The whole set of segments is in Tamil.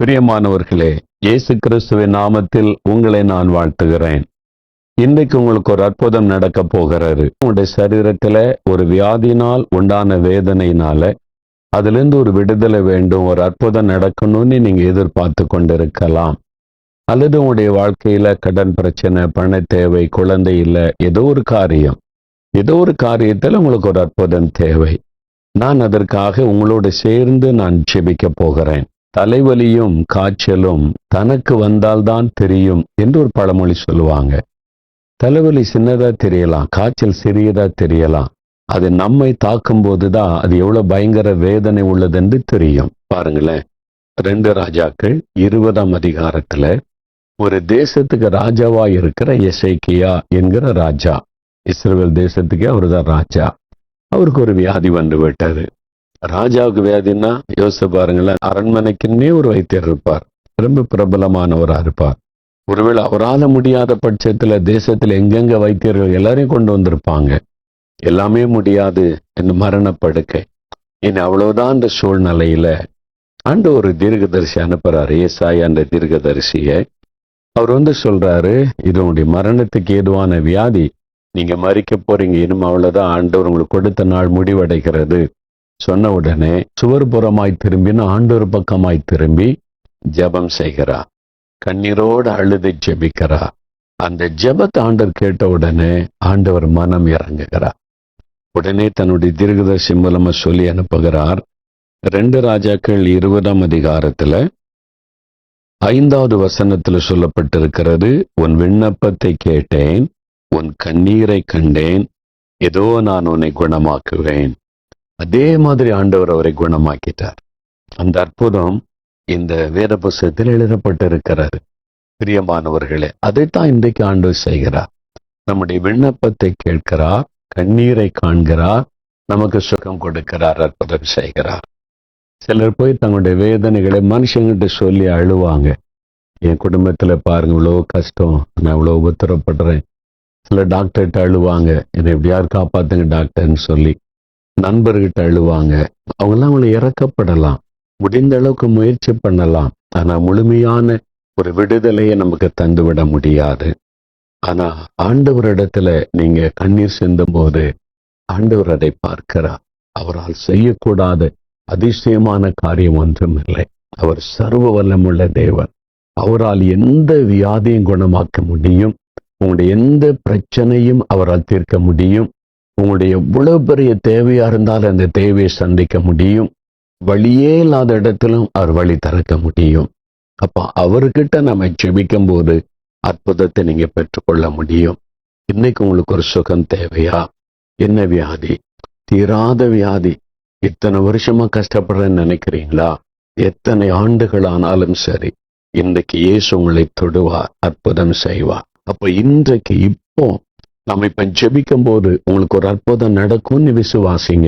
பிரியமானவர்களே, இயேசு கிறிஸ்துவின் நாமத்தில் உங்களை நான் வாழ்த்துகிறேன். இன்றைக்கு உங்களுக்கு ஒரு அற்புதம் நடக்க போகிறது. உங்களுடைய சரீரத்துல ஒரு வியாதியினால் உண்டான வேதனையினால அதிலிருந்து ஒரு விடுதலை வேண்டும், ஒரு அற்புதம் நடக்கணும்னு நீங்க எதிர்பார்த்து கொண்டிருக்கலாம். அல்லது உங்களுடைய வாழ்க்கையில கடன் பிரச்சனை, பண தேவை, குழந்தை இல்லை, ஏதோ ஒரு காரியத்தில் உங்களுக்கு ஒரு அற்புதம் தேவை. நான் அதற்காக உங்களோடு சேர்ந்து நான் ஜெபிக்க போகிறேன். தலைவலியும் காய்ச்சலும் தனக்கு வந்தால்தான் தெரியும் என்று ஒரு பழமொழி சொல்லுவாங்க. தலைவலி சின்னதா தெரியலாம், காய்ச்சல் சிறியதா தெரியலாம். அது நம்மை தாக்கும் போதுதான் அது எவ்வளவு பயங்கர வேதனை உள்ளது என்று தெரியும். பாருங்களேன், 2 ராஜாக்கள் 20ஆம் அதிகாரத்துல ஒரு தேசத்துக்கு ராஜாவா இருக்கிற எசேக்கியா என்கிற ராஜா, இஸ்ரவேல் தேசத்துக்கே அவர்தான் ராஜா. அவருக்கு ஒரு வியாதி வந்து விட்டது. ராஜாவுக்கு வியாதின்னா யோசிச்சு பாருங்களேன், அரண்மனைக்குன்னே ஒரு வைத்தியர் இருப்பார், ரொம்ப பிரபலமானவரா இருப்பார். ஒருவேளை அவரால் முடியாத பட்சத்துல தேசத்துல எங்கெங்க வைத்தியர்கள் எல்லாரையும் கொண்டு வந்திருப்பாங்க. எல்லாமே முடியாது என்று மரணப்படுக்கை. இனி அவ்வளவுதான் இந்த சூழ்நிலையில ஒரு தீர்க்கதரிசி அனுப்புறாரு, ஏசாயா என்ற தீர்க்கதரிசியை. அவர் சொல்றாரு, இது உங்களுடைய மரணத்துக்கு ஏதுவான வியாதி, நீங்க மறிக்க போறீங்க, இனிமே அவ்வளவுதான், ஆண்டவர் உங்களுக்கு கொடுத்த நாள் முடிவடைகிறது சொன்ன உடனே சுவர்புறமாய் திரும்பின ஆண்டவர் பக்கமாய் திரும்பி ஜெபம் செய்கிறா, கண்ணீரோடு அழுது ஜெபிக்கிறா. அந்த ஜெபத்தை ஆண்டவர் கேட்ட உடனே ஆண்டவர் மனம் இறங்குகிறார். உடனே தன்னுடைய தீர்க்கதரிசி மூலமா சொல்லி அனுப்புகிறார். 2 ராஜாக்கள் 20ஆம் அதிகாரத்துல 5வது வசனத்துல சொல்லப்பட்டிருக்கிறது, உன் விண்ணப்பத்தை கேட்டேன், உன் கண்ணீரை கண்டேன், ஏதோ நான் உன்னை குணமாக்குவேன். அதே மாதிரி ஆண்டவர் அவரை குணமாக்கிட்டார். அந்த அற்புதம் இந்த வேத புஸ்தகத்தில் எழுதப்பட்டிருக்கிறது. பிரியமானவர்களே, அதைத்தான் இன்றைக்கு ஆண்டவர் செய்கிறார். நம்முடைய விண்ணப்பத்தை கேட்கிறார், கண்ணீரை காண்கிறார், நமக்கு சுகம் கொடுக்கிறார், அற்புதம் செய்கிறார். சிலர் போய் தங்களுடைய வேதனைகளை மனுஷங்கிட்ட சொல்லி அழுவாங்க. என் குடும்பத்துல பாருங்க, இவ்வளோ கஷ்டம், நான் இவ்வளோ உபத்திரப்படுறேன். சில டாக்டர்கிட்ட அழுவாங்க, என்னை எப்படியாவது காப்பாத்துங்க டாக்டர்னு சொல்லி. நண்பர்கிட்ட அழுவாங்க. அவங்கெல்லாம் அவங்களை இறக்கப்படலாம், முடிந்த அளவுக்கு முயற்சி பண்ணலாம். ஆனா முழுமையான ஒரு விடுதலையை நமக்கு தந்துவிட முடியாது. ஆனா ஆண்டவரிடத்துல நீங்க கண்ணீர் சிந்தும் போது ஆண்டவர் அதை பார்க்கிறார். அவரால் செய்யக்கூடாத அதிசயமான காரியம் ஒன்றும் இல்லை. அவர் சர்வ வல்லமுள்ள தேவன். அவரால் எந்த வியாதியும் குணமாக்க முடியும். உங்களுடைய எந்த பிரச்சனையும் அவரால் தீர்க்க முடியும். உங்களுடைய எவ்வளவு பெரிய தேவையா இருந்தாலும் அந்த தேவையை சந்திக்க முடியும். வழியே இல்லாத இடத்திலும் அவர் வழி திறக்க முடியும். அப்ப அவர்கிட்ட நம்ம ஜெபிக்கும் போது அற்புதத்தை நீங்க பெற்றுக்கொள்ள முடியும். இன்னைக்கு உங்களுக்கு ஒரு சுகம் தேவையா? என்ன வியாதி? தீராத வியாதி. இத்தனை வருஷமா கஷ்டப்படுறேன்னு நினைக்கிறீங்களா? எத்தனை ஆண்டுகள் ஆனாலும் சரி, இன்றைக்கு இயேசு உங்களை தொடுவார், அற்புதம் செய்வார். அப்ப இன்றைக்கு இப்போ நம்ம இப்ப ஜெபிக்கும் போது உங்களுக்கு ஒரு அற்புதம் நடக்கும்னு விசுவாசிங்க.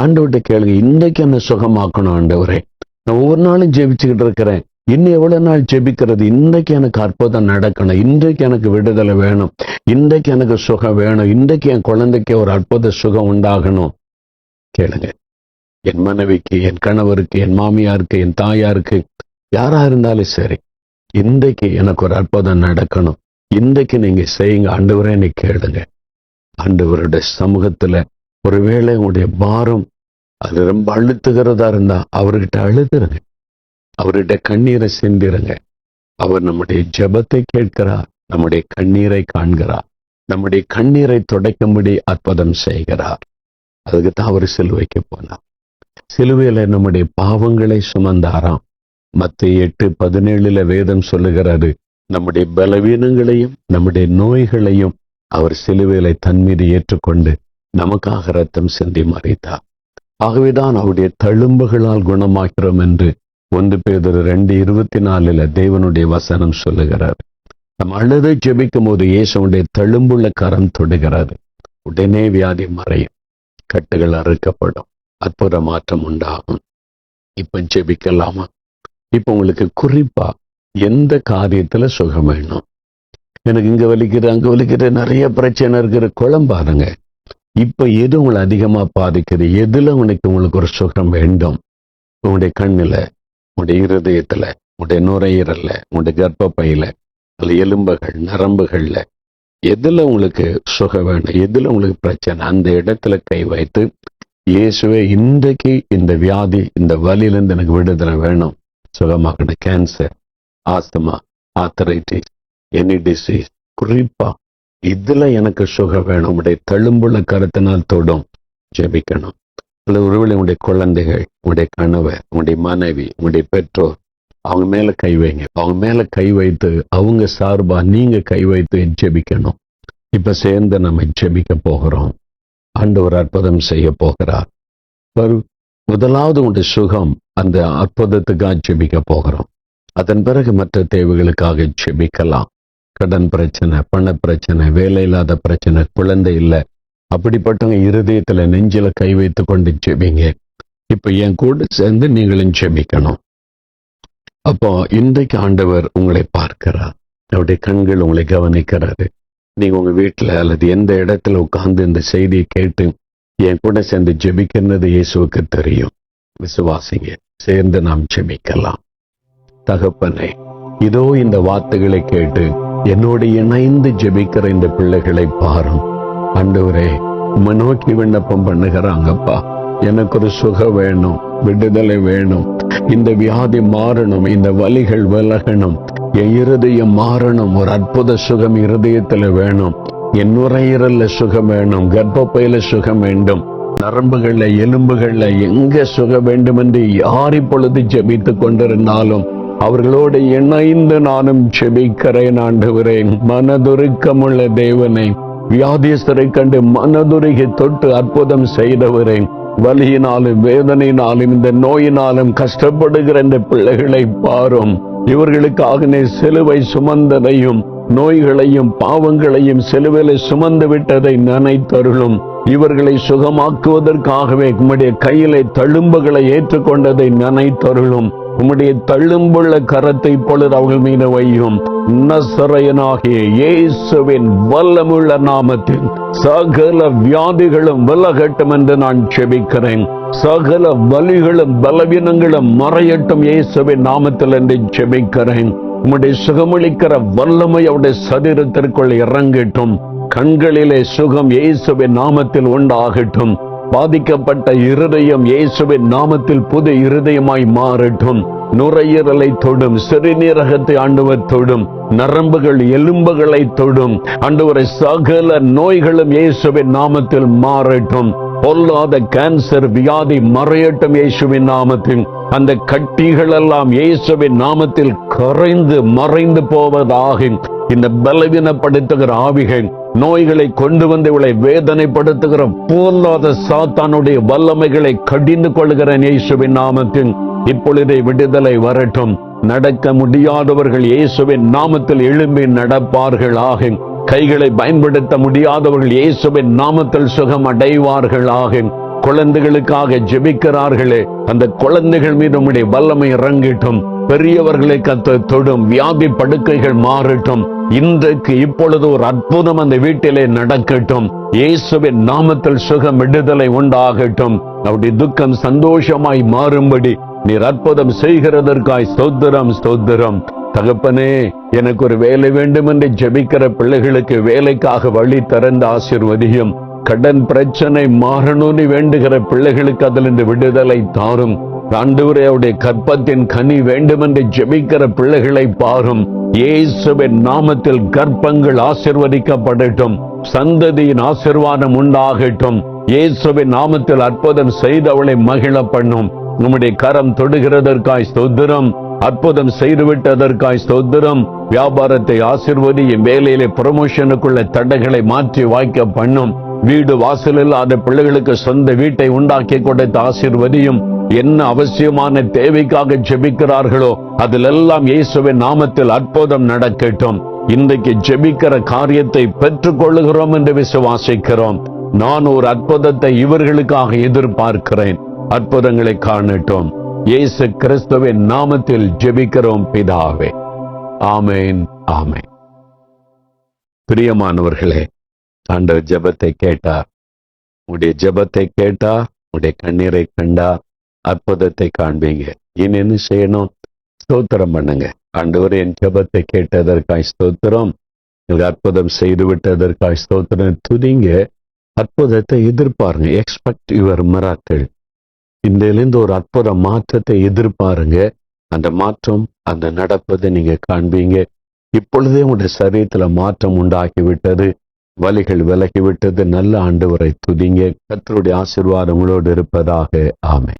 ஆண்டவர்கிட்ட கேளுங்க, இன்றைக்கு என்ன சுகமாக்கணும் ஆண்டவரே, நான் ஒவ்வொரு நாளும் ஜெபிச்சுக்கிட்டு இருக்கிறேன், இன்னும் எவ்வளவு நாள் ஜெபிக்கிறது? இன்றைக்கு எனக்கு அற்புதம் நடக்கணும், இன்றைக்கு எனக்கு விடுதலை வேணும், இன்றைக்கு எனக்கு சுகம் வேணும், இன்றைக்கு என் குழந்தைக்கு ஒரு அற்புத சுகம் உண்டாகணும். கேளுங்க. என் மனைவிக்கு, என் கணவருக்கு, என் மாமியாருக்கு, என் தாயாருக்கு, யாரா இருந்தாலும் சரி, இன்றைக்கு எனக்கு ஒரு அற்புதம் நடக்கணும், இன்றைக்கு நீங்க செய்யுங்க. ஆண்டவரே நீ கேளுங்க. ஆண்டவருடைய சமூகத்துல ஒருவேளை உங்களுடைய பாரம் அது ரொம்ப அழுத்துகிறதா இருந்தா அவர்கிட்ட அழுதுருங்க, அவர்கிட்ட கண்ணீரை சிந்திருங்க. அவர் நம்முடைய ஜெபத்தை கேட்கிறார், நம்முடைய கண்ணீரை காண்கிறார், நம்முடைய கண்ணீரை துடைக்கும்படி அற்புதம் செய்கிறார். அதுக்குத்தான் அவர் சிலுவைக்கு போனார். சிலுவையில நம்முடைய பாவங்களை சுமந்தாராம். மத்தேயு 8:17 வேதம் சொல்லுகிறது, நம்முடைய பலவீனங்களையும் நம்முடைய நோய்களையும் அவர் சிலுவையில தன் மீது ஏற்றுக்கொண்டு நமக்காக ரத்தம் சிந்தி மரித்தார். ஆகவேதான் அவருடைய தழும்புகளால் குணமாக்கிறோம் என்று 1 பேதுரு 2:24 தேவனுடைய வசனம் சொல்லுகிறார். நம்ம அழுது ஜெபிக்கும் போது இயேசுடைய தழும்புள்ள கரம் தொடுகிறது. உடனே வியாதி மறையும், கட்டுகள் அறுக்கப்படும், அற்புத மாற்றம் உண்டாகும். இப்ப ஜெபிக்கலாமா? இப்ப உங்களுக்கு குறிப்பா எந்த காரியத்துல சுகம் வேணும்? எனக்கு இங்க வலிக்குது, அங்க வலிக்குது, நிறைய பிரச்சனை இருக்கிற குழம்பாருங்க. இப்ப எது உங்களை அதிகமா பாதிக்குது? எதுல உங்களுக்கு ஒரு சுகம் வேண்டும்? உங்களுடைய கண்ணுல, உங்களுடைய இருதயத்துல, உங்களுடைய நுரையீரல்ல, உங்களுடைய கர்ப்பப்பையில, அல்ல எலும்புகள், நரம்புகள்ல எதுல உங்களுக்கு சுகம் வேணும், எதுல உங்களுக்கு பிரச்சனை, அந்த இடத்துல கை வைத்து, இயேசுவே இன்றைக்கு இந்த வியாதி, இந்த வலியிலிருந்து எனக்கு விடுதலை வேணும், சுகமாக்கணும். Cancer, asthma, arthritis, any disease, குறிப்பா இதுல எனக்கு சுகம் வேணும். உடைய தழும்புள்ள கருத்தினால் தொடும் ஜெபிக்கணும். அல்லது ஒருவேளை உங்களுடைய குழந்தைகள், உங்களுடைய கணவர், உங்களுடைய மனைவி, உங்களுடைய பெற்றோர், அவங்க மேல கை வைங்க. அவங்க மேல கை வைத்து அவங்க சார்பா நீங்க கை வைத்து ஜெபிக்கணும். இப்ப சேர்ந்து நம்ம ஜெபிக்க போகிறோம். ஆண்டவர் அற்புதம் செய்ய போகிறார். முதலாவது உங்களுடைய சுகம், அந்த அற்புதத்துக்காக ஜெபிக்க போகிறோம். அதன் பிறகு மற்ற தேவைகளுக்காக ஜெபிக்கலாம். கடன் பிரச்சனை, பண பிரச்சனை, வேலை இல்லாத பிரச்சனை, குழந்தை இல்லை, அப்படிப்பட்டவங்க இருதயத்துல நெஞ்சில கை வைத்து கொண்டு ஜெபிங்க. இப்ப என் கூட சேர்ந்து நீங்களும் ஜெபிக்கணும். அப்போ இன்றைக்கு ஆண்டவர் உங்களை பார்க்கிறார். அவருடைய கண்கள் உங்களை கவனிக்கிறாரு. நீங்க உங்க வீட்டுல அல்லது எந்த இடத்துல உட்கார்ந்து இந்த செய்தியை கேட்டு என் கூட சேர்ந்து ஜெபிக்கிறது இயேசுவுக்கு தெரியும். விசுவாசிங்க, சேர்ந்து நாம் ஜெபிக்கலாம். தகப்பனே, இதோ இந்த வார்த்தைகளை கேட்டு என்னோடு இணைந்து ஜெபிக்கிற இந்த பிள்ளைகளை பாரும். ஆண்டவரே, உம்மை நோக்கி விண்ணப்பம் பண்ணுகிறாங்கப்பா. எனக்கு ஒரு சுகம் வேணும், விடுதலை வேணும், இந்த வியாதி மாறணும், இந்த வலிகள் விலகணும், என் இருதயம் மாறணும், ஒரு அற்புத சுகம் இருதயத்துல வேணும், என் நுரையீரல்ல சுகம் வேணும், கர்ப்பப்பையில சுகம் வேண்டும், நரம்புகள்ல எலும்புகள்ல எங்க சுகம் வேண்டும் என்று யார் இப்பொழுது ஜெபித்துக் கொண்டிருந்தாலும் அவர்களோடு இணைந்து நானும் ஜெபிக்கிறேன். ஆண்டவரே, மனதுருக்கமுள்ள தேவனே, வியாதியஸ்தரை கண்டு மனதுருகி தொட்டு அற்புதம் செய்தவரே, வலியினாலும் வேதனையினாலும் இந்த நோயினாலும் கஷ்டப்படுகிற இந்த பிள்ளைகளை பாரும். இவர்களுக்காக நீ சிலுவை சுமந்ததையும் நோய்களையும் பாவங்களையும் சிலுவையில சுமந்து விட்டதை நினைத்தருளும். இவர்களை சுகமாக்குவதற்காகவே உம்முடைய கையிலே தழும்புகளை ஏற்றுக்கொண்டதை நினைத்தருளும். உம்முடைய தழும்புள்ள கரத்தை பொழுது அவர்கள் மீது வையும். நசரேயனாகிய இயேசுவின் வல்லமுள்ள நாமத்தில் சகல வியாதிகளும் விலகட்டும் என்று நான் ஜெபிக்கிறேன். சகல வலிகளும் பலவீனங்களும் மறையட்டும் இயேசுவின் நாமத்தில் என்று ஜெபிக்கிறேன். உம்முடைய சுகமளிக்கிற வல்லமை அவருடைய சரீரத்திற்குள் இறங்கட்டும். கண்களிலே சுகம் இயேசுவின் நாமத்தில் உண்டாகட்டும். பாதிக்கப்பட்ட இருதயம் இயேசுவின் நாமத்தில் புது இருதயமாய் மாறட்டும். நுரையீரலை தொடும், சிறுநீரகத்தை ஆண்டவர் தொடும், நரம்புகள் எலும்புகளை தொடும். ஆண்டவரை சகல நோய்களும் இயேசுவின் நாமத்தில் மாறட்டும். பொல்லாத கேன்சர் வியாதி மறையட்டும் இயேசுவின் நாமத்தில். அந்த கட்டிகள் எல்லாம் இயேசுவின் நாமத்தில் கரைந்து மறைந்து போவதாக. இந்த பலவீனப்படுத்துகிற ஆவிகள், நோய்களை கொண்டு வந்து இவளை வேதனைப்படுத்துகிற பொல்லாத சாத்தானுடைய வல்லமைகளை கடிந்து கொள்கிறேன் இயேசுவின் நாமத்தில். இப்பொழுதே விடுதலை வரட்டும். நடக்க முடியாதவர்கள் இயேசுவின் நாமத்தில் எழும்பி நடப்பார்களாக. கைகளை பயன்படுத்த முடியாதவர்கள் இயேசுவின் நாமத்தில் சுகம் அடைவார்களாக. குழந்தைகளுக்காக ஜெபிக்கிறார்களே, அந்த குழந்தைகள் மீது உம்முடைய வல்லமை இறங்கட்டும். பெரியவர்களை கத்த தொடும், வியாதி படுக்கைகள் மாறட்டும். இன்றைக்கு இப்பொழுது ஒரு அற்புதம் அந்த வீட்டிலே நடக்கட்டும். இயேசுவின் நாமத்தில் சுகம் விடுதலை உண்டாகட்டும். அவருடைய துக்கம் சந்தோஷமாய் மாறும்படி நீர் அற்புதம் செய்கிறதற்காய் ஸ்தோத்திரம், ஸ்தோத்திரம். தகப்பனே, எனக்கு ஒரு வேலை வேண்டும் என்று ஜெபிக்கிற பிள்ளைகளுக்கு வேலைக்காக வழி திறந்து ஆசீர்வதியும். கடன் பிரச்சனை மாறணும்னு வேண்டுகிற பிள்ளைகளுக்கு அதிலிருந்து விடுதலை தாரும். ஆண்டவரே, அவருடைய கற்பத்தின் கனி வேண்டும் என்று ஜெபிக்கிற பிள்ளைகளை பாரும். இயேசுவின் நாமத்தில் கற்பங்கள் ஆசீர்வதிக்கப்படட்டும். சந்ததியின் ஆசீர்வாதம் உண்டாகட்டும். இயேசுவின் நாமத்தில் அற்புதம் செய்து அவளை மகிழ பண்ணும். நம்முடைய கரம் தொடுகிறதற்காய் ஸ்தோத்திரம். அற்புதம் செய்துவிட்டதற்காய் ஸ்தோத்திரம். வியாபாரத்தை ஆசீர்வதியும். வேலையிலே ப்ரமோஷனுக்குள்ள தடைகளை மாற்றி வாய்க்க பண்ணும். வீடு வாசல் இல்லாத பிள்ளைகளுக்கு சொந்த வீட்டை உண்டாக்கி கொடுத்த ஆசீர்வதியும். என்ன அவசியமான தேவைக்காக ஜெபிக்கிறார்களோ அதிலெல்லாம் இயேசுவின் நாமத்தில் அற்புதம் நடக்கட்டும். இன்றைக்கு ஜெபிக்கிற காரியத்தை பெற்றுக் கொள்ளுகிறோம் என்று விசுவாசிக்கிறோம். நான் ஒரு அற்புதத்தை இவர்களுக்காக எதிர்பார்க்கிறேன். அற்புதங்களை காணட்டும். இயேசு கிறிஸ்துவின் நாமத்தில் ஜெபிக்கிறோம் பிதாவே. ஆமேன், ஆமேன். பிரியமானவர்களே, ஆண்டவர் ஜெபத்தை கேட்டார். உடைய ஜெபத்தை கேட்டார். உடைய கண்ணீரை கண்டார். அற்புதத்தை காண்பீங்க. இனி என்ன செய்யணும்? ஸ்தோத்திரம் பண்ணுங்க. ஆண்டவரே, என் ஜெபத்தை கேட்டதற்காய் ஸ்தோத்திரம், எனக்கு அற்புதம் செய்து விட்டதற்காய் ஸ்தோத்திரம். துதிங்க, அற்புதத்தை எதிர்பாருங்க. Expect your miracle. இதிலிருந்து ஒரு அற்புத மாற்றத்தை எதிர்பாருங்க. அந்த மாற்றம், அந்த நடப்பதை நீங்க காண்பீங்க. இப்பொழுதே உங்களுடைய சரீரத்துல மாற்றம் உண்டாகிவிட்டது, வலிகள் விலகிவிட்டது. நல்ல ஆண்டவரை துதிங்க. கர்த்தருடைய ஆசீர்வாதம் உங்களோடு இருப்பதாக. ஆமென்.